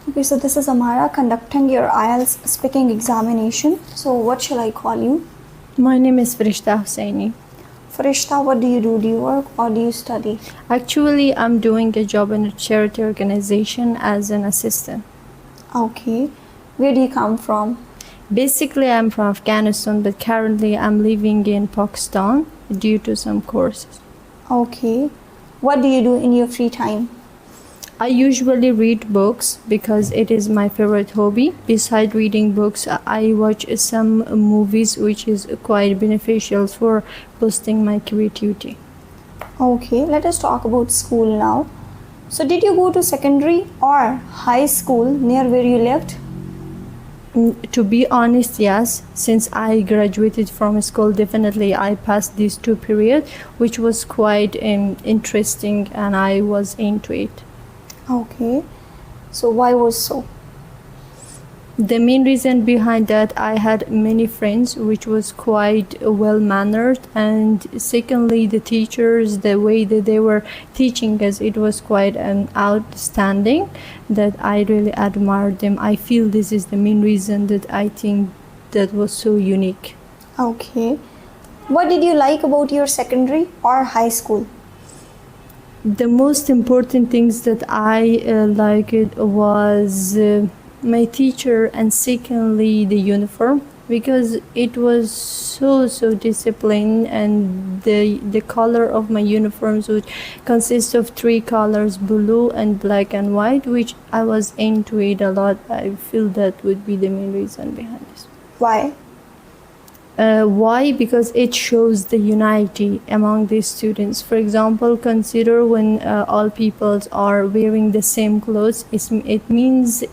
Okay, so this is Amara conducting your IELTS speaking examination. So what shall I call you? My name is Farishta Hussaini. Farishta, what do you do? Do you work or do you study? Actually, I'm doing a job in a charity organization as an assistant. Okay. Where do you come from? Basically, I'm from Afghanistan, but currently I'm living in Pakistan due to some courses. Okay. What do you do in your free time? I usually read books because it is my favorite hobby. Besides reading books, I watch some movies, which is quite beneficial for boosting my creativity. Okay, let us talk about school now. So did you go to secondary or high school near where you lived? To be honest, yes. Since I graduated from school, definitely I passed these two periods, which was quite interesting, and I was into it. Okay. So why was so? The main reason behind that, I had many friends which was quite well mannered, and secondly the teachers, the way that they were teaching us, it was quite outstanding, that I really admired them. I feel this is the main reason that I think that was so unique. Okay. What did you like about your secondary or high school? The most important things that I liked was my teacher, and secondly the uniform, because it was so disciplined, and the color of my uniforms would consist of three colors: blue and black and white, which I was into it a lot. I feel that would be the main reason behind this. Why? Why? Because it shows the unity among the students. For example, consider when all peoples are wearing the same clothes, it means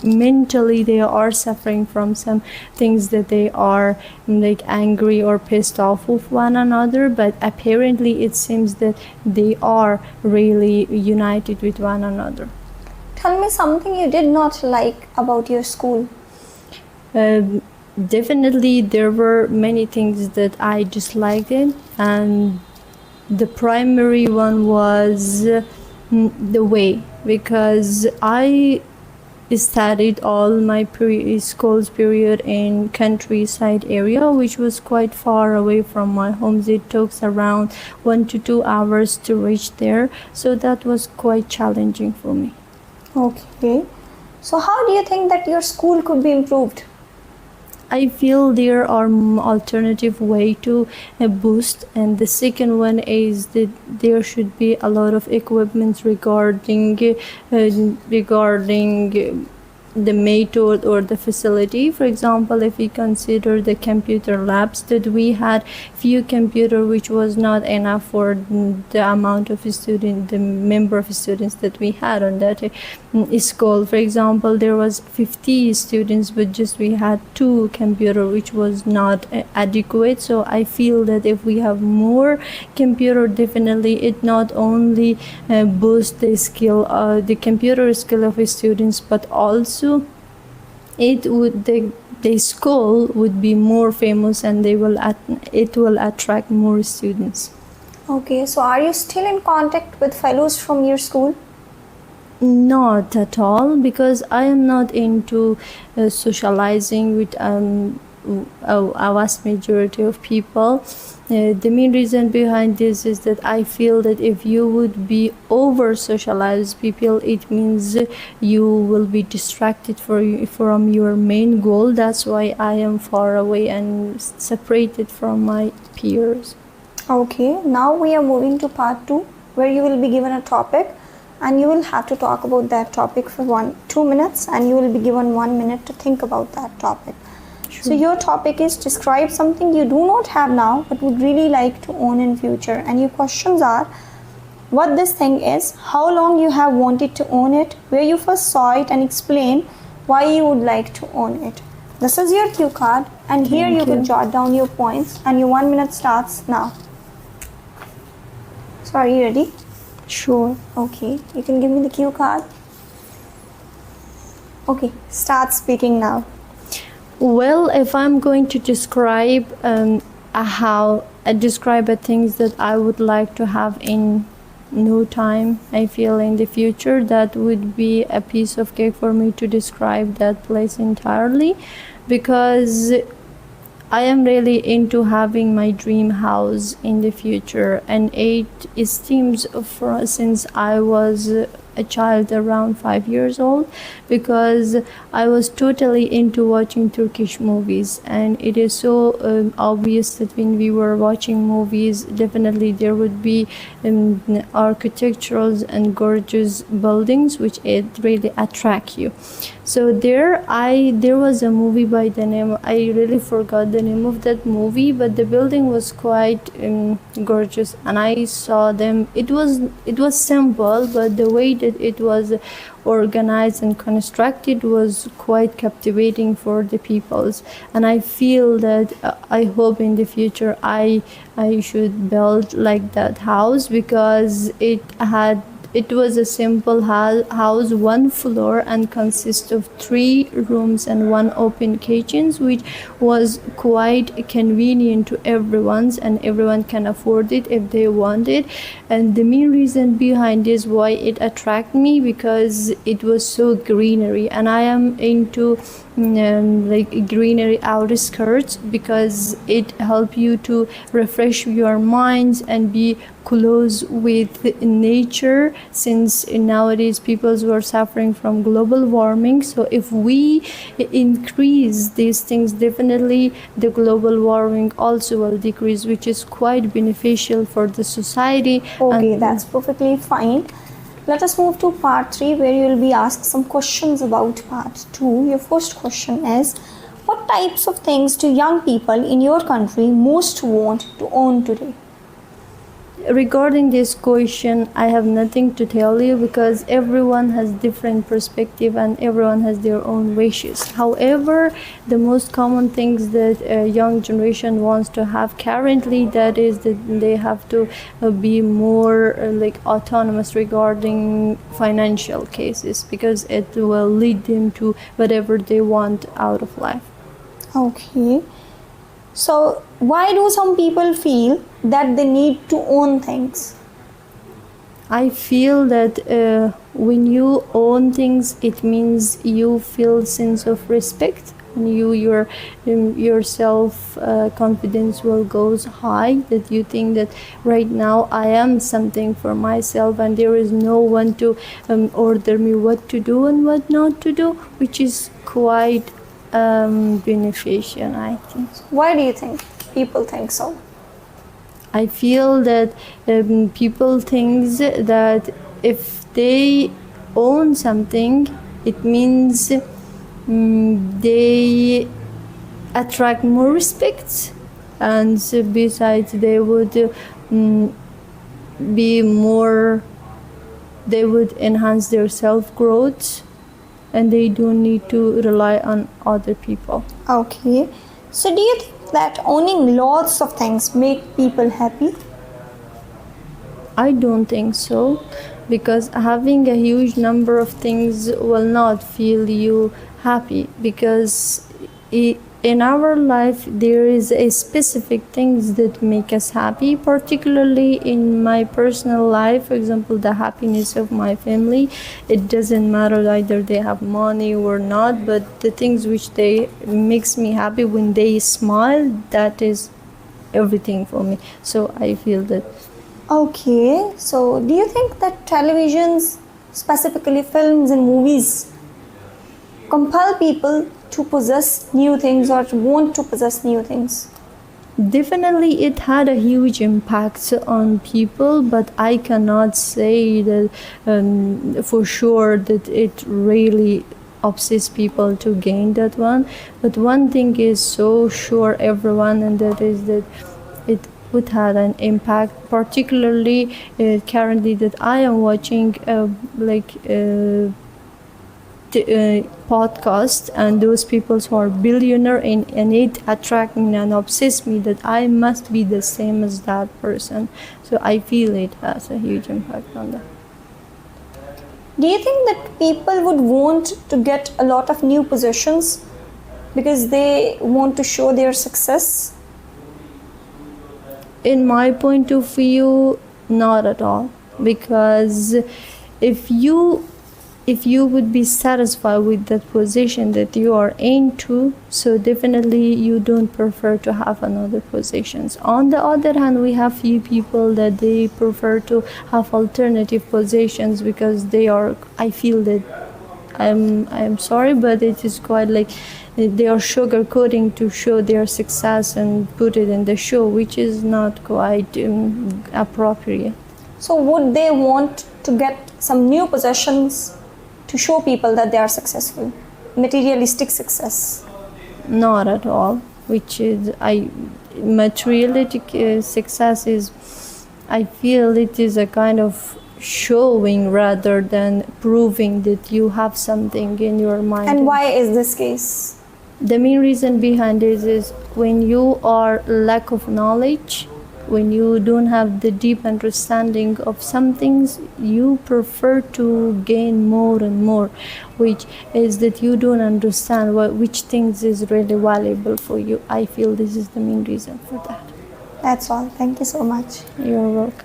mentally they are suffering from some things, that they are like angry or pissed off with one another, but apparently it seems that they are really united with one another. Tell me something you did not like about your school. Definitely there were many things that I disliked it, and the primary one was the way, because I studied all my school's period in countryside area, which was quite far away from my home. It took around 1 to 2 hours to reach there, so that was quite challenging for me. Okay. So how do you think that your school could be improved? I feel there are alternative way to boost, and the second one is that there should be a lot of equipment regarding the method or the facility. For example, if we consider the computer labs that we had, few computer which was not enough for the amount of student, the number of students that we had on that school. For example, there was 50 students, but just we had 2 computer, which was not adequate. So I feel that if we have more computer, definitely it not only boost the skill, the computer skill of students, but also it would the school would be more famous, and it will attract more students. Okay, so are you still in contact with fellows from your school? Not at all, because I am not into socializing with a vast majority of people. The main reason behind this is that I feel that if you would be over socialized people, it means you will be distracted from your main goal. That's why I am far away and separated from my peers. Okay, now we are moving to part 2, where you will be given a topic and you will have to talk about that topic for 2 minutes, and you will be given 1 minute to think about that topic. Sure. So your topic is describe something you do not have now but would really like to own in future, and your questions are what this thing is, how long you have wanted to own it, where you first saw it, and explain why you would like to own it. This is your cue card, and here you can jot down your points, and your 1 minute starts now. So are you ready? Sure. Okay, you can give me the cue card. Okay, start speaking now. Well, if I'm going to describe describe the things that I would like to have in no time. I feel in the future that would be a piece of cake for me to describe that place entirely, because I am really into having my dream house in the future, and it seems for since I was a child around 5 years old, because I was totally into watching Turkish movies, and it is so obvious that when we were watching movies, definitely there would be architectural and gorgeous buildings which it really attract you. So there was a movie by the name, I really forgot the name of that movie, but the building was quite gorgeous, and I saw them. It was simple, but the way that it was organized and constructed was quite captivating for the peoples. And I feel that I hope in the future I should build like that house, because it was a simple house, one floor, and consists of 3 rooms and 1 open kitchen, which was quite convenient to and everyone can afford it if they want it. And the main reason behind this why it attracted me, because it was so greenery, and I am into like greenery outskirts, because it helps you to refresh your minds and be close with nature, since nowadays people were suffering from global warming. So if we increase these things, definitely the global warming also will decrease, which is quite beneficial for the society. Okay, that's perfectly fine. Let us move to part 3, where you will be asked some questions about part 2. Your first question is, what types of things do young people in your country most want to own today? Regarding this question, I have nothing to tell you, because everyone has different perspective and everyone has their own wishes. However, the most common things that a young generation wants to have currently, that is that they have to be more like autonomous regarding financial cases, because it will lead them to whatever they want out of life. Okay. So, why do some people feel that they need to own things? I feel that when you own things, it means you feel sense of respect, and your self confidence will goes high. That you think that right now I am something for myself, and there is no one to order me what to do and what not to do, which is quite beneficial, I think. Why do you think people think so? I feel that people think that if they own something, it means they attract more respect, and besides they would be more, they would enhance their self-growth, and they don't need to rely on other people. Okay. So, do you think that owning lots of things make people happy? I don't think so, because having a huge number of things will not feel you happy, because in our life there is a specific things that make us happy, particularly in my personal life. For example, the happiness of my family, it doesn't matter either they have money or not, but the things which they makes me happy, when they smile, that is everything for me. So I feel that. Okay, so do you think that televisions, specifically films and movies, compel people to possess new things or to want to possess new things? Definitely, it had a huge impact on people, but I cannot say that for sure that it really obsesses people to gain that one. But one thing is so sure, everyone, and that is that it would have an impact, particularly currently that I am watching podcast, and those people who are billionaire, and it attract me and obsess me that I must be the same as that person. So I feel it has a huge impact on that. Do you think that people would want to get a lot of new possessions because they want to show their success? In my point of view, not at all. because if you would be satisfied with that position that you are into, so definitely you don't prefer to have another positions. On the other hand, we have few people that they prefer to have alternative positions because they are, I feel that I'm sorry, but it is quite like they are sugarcoating to show their success and put it in the show, which is not quite appropriate. So would they want to get some new possessions to show people that they are successful, materialistic success? Not at all. Which is, materialistic success is, I feel it is a kind of showing rather than proving that you have something in your mind. And why is this case? The main reason behind this is when you are lack of knowledge, when you don't have the deep understanding of some things, you prefer to gain more and more, which is that you don't understand which things is really valuable for you. I feel this is the main reason for that. That's all. Thank you so much. You're welcome.